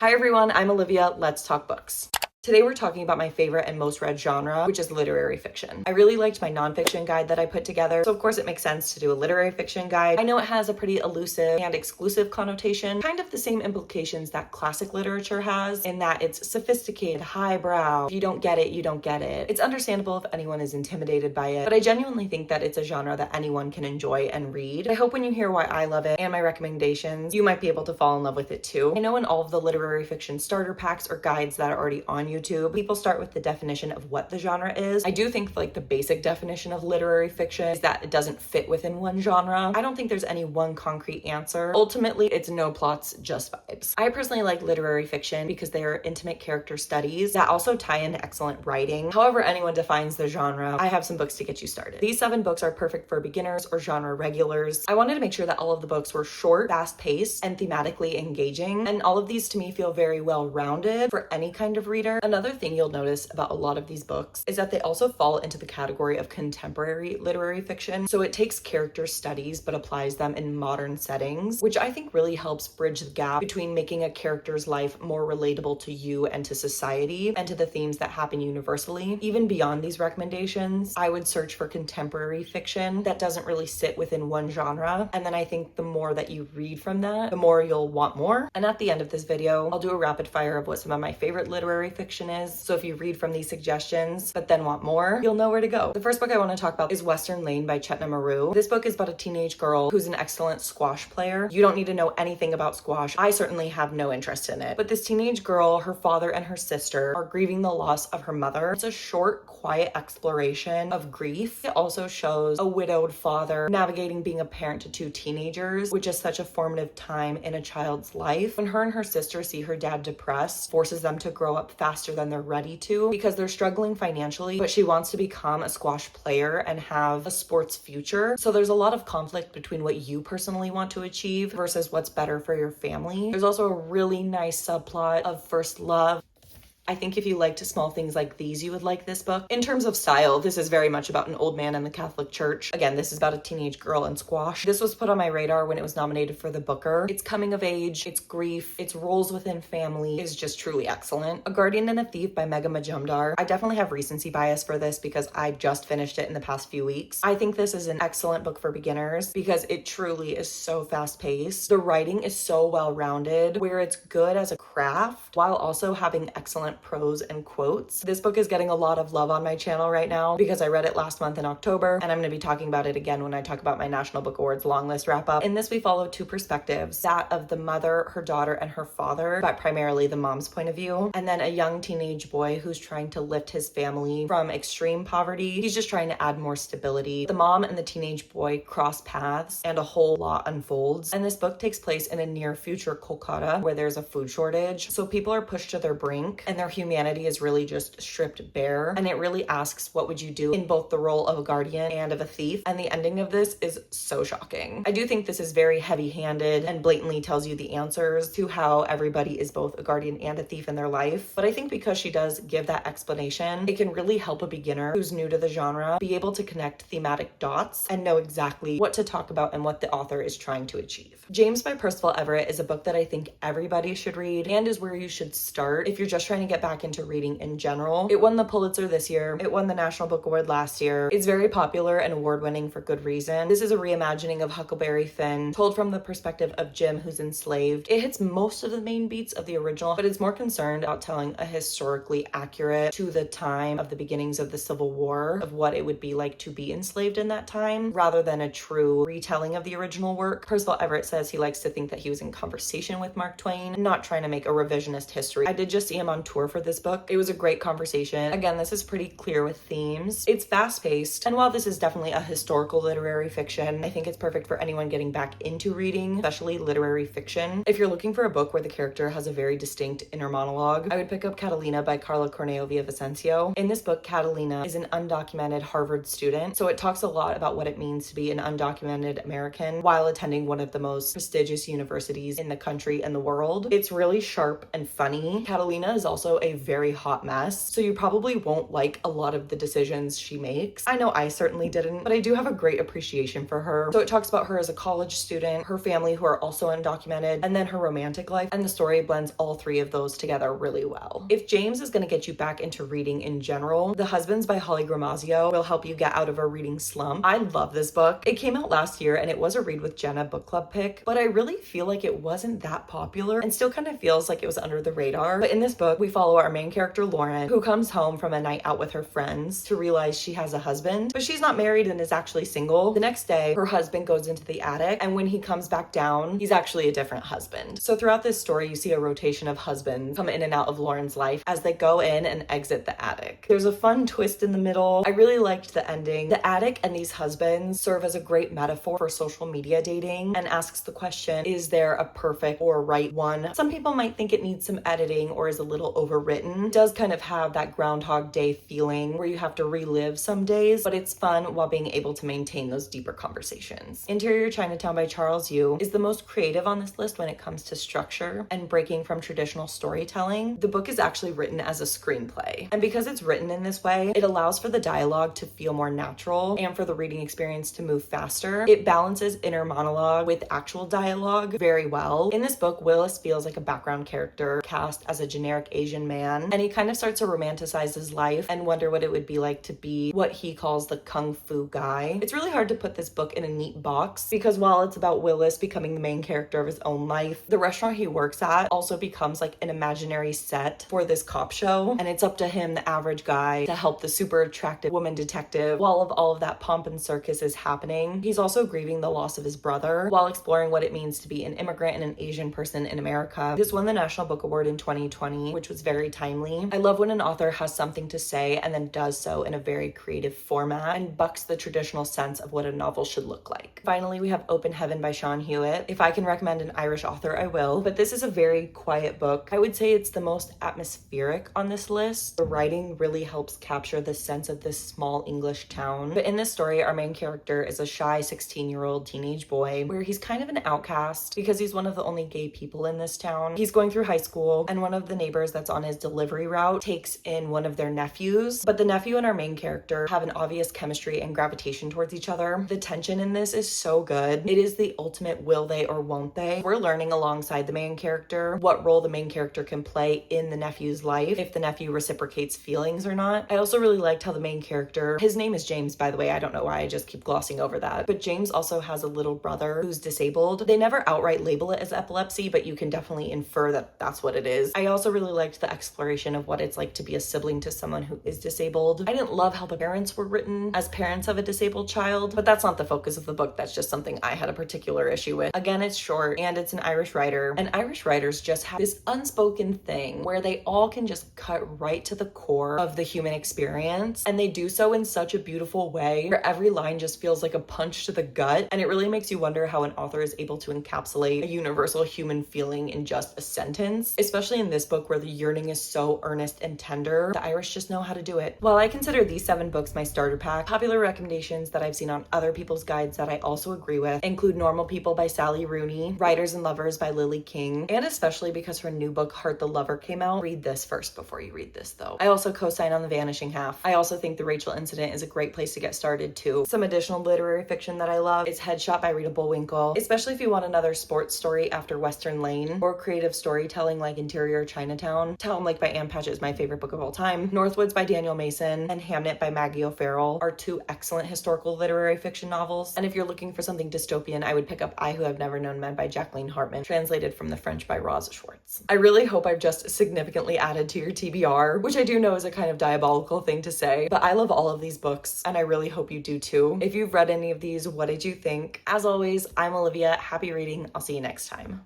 Hi everyone, I'm Olivia. Let's talk books. Today we're talking about my favorite and most read genre, which is literary fiction. I really liked my nonfiction guide that I put together, so of course it makes sense to do a literary fiction guide. I know it has a pretty elusive and exclusive connotation, kind of the same implications that classic literature has, in that it's sophisticated, highbrow. If you don't get it, you don't get it. It's understandable if anyone is intimidated by it, but I genuinely think that it's a genre that anyone can enjoy and read. I hope when you hear why I love it and my recommendations, you might be able to fall in love with it too. I know in all of the literary fiction starter packs or guides that are already on YouTube, people start with the definition of what the genre is. I do think like the basic definition of literary fiction is that it doesn't fit within one genre. I don't think there's any one concrete answer. Ultimately, it's no plots, just vibes. I personally like literary fiction because they are intimate character studies that also tie in excellent writing. However anyone defines the genre, I have some books to get you started. These 7 books are perfect for beginners or genre regulars. I wanted to make sure that all of the books were short, fast-paced, and thematically engaging, and all of these to me feel very well-rounded for any kind of reader. Another thing you'll notice about a lot of these books is that they also fall into the category of contemporary literary fiction. So it takes character studies but applies them in modern settings, which I think really helps bridge the gap between making a character's life more relatable to you and to society and to the themes that happen universally. Even beyond these recommendations, I would search for contemporary fiction that doesn't really sit within one genre. And then I think the more that you read from that, the more you'll want more. And at the end of this video, I'll do a rapid fire of what some of my favorite literary fiction is. So if you read from these suggestions, but then want more, you'll know where to go. The first book I want to talk about is Western Lane by Chetna Maroo. This book is about a teenage girl who's an excellent squash player. You don't need to know anything about squash. I certainly have no interest in it. But this teenage girl, her father and her sister are grieving the loss of her mother. It's a short, quiet exploration of grief. It also shows a widowed father navigating being a parent to 2 teenagers, which is such a formative time in a child's life. When her and her sister see her dad depressed, forces them to grow up faster than they're ready to because they're struggling financially, but she wants to become a squash player and have a sports future. So there's a lot of conflict between what you personally want to achieve versus what's better for your family. There's also a really nice subplot of first love. I think if you liked small things like these, you would like this book. In terms of style, this is very much about an old man in the Catholic Church. Again, this is about a teenage girl in squash. This was put on my radar when it was nominated for the Booker. It's coming of age, it's grief, it's roles within family is just truly excellent. A Guardian and a Thief by Megha Majumdar. I definitely have recency bias for this because I just finished it in the past few weeks. I think this is an excellent book for beginners because it truly is so fast-paced. The writing is so well-rounded where it's good as a craft while also having excellent prose and quotes. This book is getting a lot of love on my channel right now because I read it last month in October, and I'm going to be talking about it again when I talk about my National Book Awards long list wrap up. In this, we follow 2 perspectives, that of the mother, her daughter, and her father, but primarily the mom's point of view, and then a young teenage boy who's trying to lift his family from extreme poverty. He's just trying to add more stability. The mom and the teenage boy cross paths and a whole lot unfolds, and this book takes place in a near future Kolkata where there's a food shortage, so people are pushed to their brink and their humanity is really just stripped bare, and it really asks what would you do in both the role of a guardian and of a thief, and the ending of this is so shocking. I do think this is very heavy-handed and blatantly tells you the answers to how everybody is both a guardian and a thief in their life, but I think because she does give that explanation, it can really help a beginner who's new to the genre be able to connect thematic dots and know exactly what to talk about and what the author is trying to achieve. James by Percival Everett is a book that I think everybody should read and is where you should start if you're just trying to get back into reading in general. It won the Pulitzer this year. It won the National Book Award last year. It's very popular and award-winning for good reason. This is a reimagining of Huckleberry Finn, told from the perspective of Jim, who's enslaved. It hits most of the main beats of the original, but it's more concerned about telling a historically accurate to the time of the beginnings of the Civil War of what it would be like to be enslaved in that time, rather than a true retelling of the original work. Percival Everett says he likes to think that he was in conversation with Mark Twain, not trying to make a revisionist history. I did just see him on tour for this book. It was a great conversation. Again, this is pretty clear with themes. It's fast-paced, and while this is definitely a historical literary fiction, I think it's perfect for anyone getting back into reading, especially literary fiction. If you're looking for a book where the character has a very distinct inner monologue, I would pick up Catalina by Karla Cornejo Villavicencio. In this book, Catalina is an undocumented Harvard student, so it talks a lot about what it means to be an undocumented American while attending one of the most prestigious universities in the country and the world. It's really sharp and funny. Catalina is also also a very hot mess, so you probably won't like a lot of the decisions she makes. I know I certainly didn't, but I do have a great appreciation for her. So it talks about her as a college student, her family who are also undocumented, and then her romantic life, and the story blends all three of those together really well. If James is going to get you back into reading in general, The Husbands by Holly Gramazio will help you get out of a reading slump. I love this book. It came out last year and it was a Read with Jenna book club pick, but I really feel like it wasn't that popular and still kind of feels like it was under the radar. But in this book, we follow our main character Lauren, who comes home from a night out with her friends to realize she has a husband, but she's not married and is actually single. The next day, her husband goes into the attic, and when he comes back down, he's actually a different husband. So throughout this story, you see a rotation of husbands come in and out of Lauren's life as they go in and exit the attic. There's a fun twist in the middle. I really liked the ending. The attic and these husbands serve as a great metaphor for social media dating and asks the question, is there a perfect or right one? Some people might think it needs some editing or is a little overwritten. It does kind of have that Groundhog Day feeling where you have to relive some days, but it's fun while being able to maintain those deeper conversations. Interior Chinatown by Charles Yu is the most creative on this list when it comes to structure and breaking from traditional storytelling. The book is actually written as a screenplay, and because it's written in this way, it allows for the dialogue to feel more natural and for the reading experience to move faster. It balances inner monologue with actual dialogue very well. In this book, Willis feels like a background character cast as a generic Asian man, and he kind of starts to romanticize his life and wonder what it would be like to be what he calls the kung fu guy. It's really hard to put this book in a neat box because while it's about Willis becoming the main character of his own life, the restaurant he works at also becomes like an imaginary set for this cop show, and it's up to him, the average guy, to help the super attractive woman detective while all of that pomp and circus is happening. He's also grieving the loss of his brother while exploring what it means to be an immigrant and an Asian person in America. This won the National Book Award in 2020, which was very timely. I love when an author has something to say and then does so in a very creative format and bucks the traditional sense of what a novel should look like. Finally, we have Open Heaven by Seán Hewitt. If I can recommend an Irish author, I will, but this is a very quiet book. I would say it's the most atmospheric on this list. The writing really helps capture the sense of this small English town. But in this story, our main character is a shy 16-year-old teenage boy where he's kind of an outcast because he's one of the only gay people in this town. He's going through high school, and one of the neighbors that's on his delivery route takes in one of their nephews, but the nephew and our main character have an obvious chemistry and gravitation towards each other. The tension in this is so good. It is the ultimate will they or won't they. We're learning alongside the main character what role the main character can play in the nephew's life, if the nephew reciprocates feelings or not. I also really liked how the main character, his name is James, by the way, I don't know why I just keep glossing over that, but James also has a little brother who's disabled. They never outright label it as epilepsy, but you can definitely infer that that's what it is. I also really liked the exploration of what it's like to be a sibling to someone who is disabled. I didn't love how the parents were written as parents of a disabled child, but that's not the focus of the book. That's just something I had a particular issue with. Again, it's short and it's an Irish writer, and Irish writers just have this unspoken thing where they all can just cut right to the core of the human experience, and they do so in such a beautiful way where every line just feels like a punch to the gut, and it really makes you wonder how an author is able to encapsulate a universal human feeling in just a sentence, especially in this book where the yearning is so earnest and tender. The Irish just know how to do it. While I consider these 7 books my starter pack, popular recommendations that I've seen on other people's guides that I also agree with include Normal People by Sally Rooney, Writers and Lovers by Lily King, and especially because her new book Heart the Lover came out. Read this first before you read this though. I also co-sign on The Vanishing Half. I also think The Rachel Incident is a great place to get started too. Some additional literary fiction that I love is Headshot by Rita Bullwinkle, especially if you want another sports story after Western Lane, or creative storytelling like Interior Chinatown. Town Lake by Ann Patchett is my favorite book of all time. Northwoods by Daniel Mason and Hamnet by Maggie O'Farrell are 2 excellent historical literary fiction novels. And if you're looking for something dystopian, I would pick up I Who Have Never Known Men by Jacqueline Hartman, translated from the French by Rosa Schwartz. I really hope I've just significantly added to your TBR, which I do know is a kind of diabolical thing to say, but I love all of these books and I really hope you do too. If you've read any of these, what did you think? As always, I'm Olivia. Happy reading. I'll see you next time.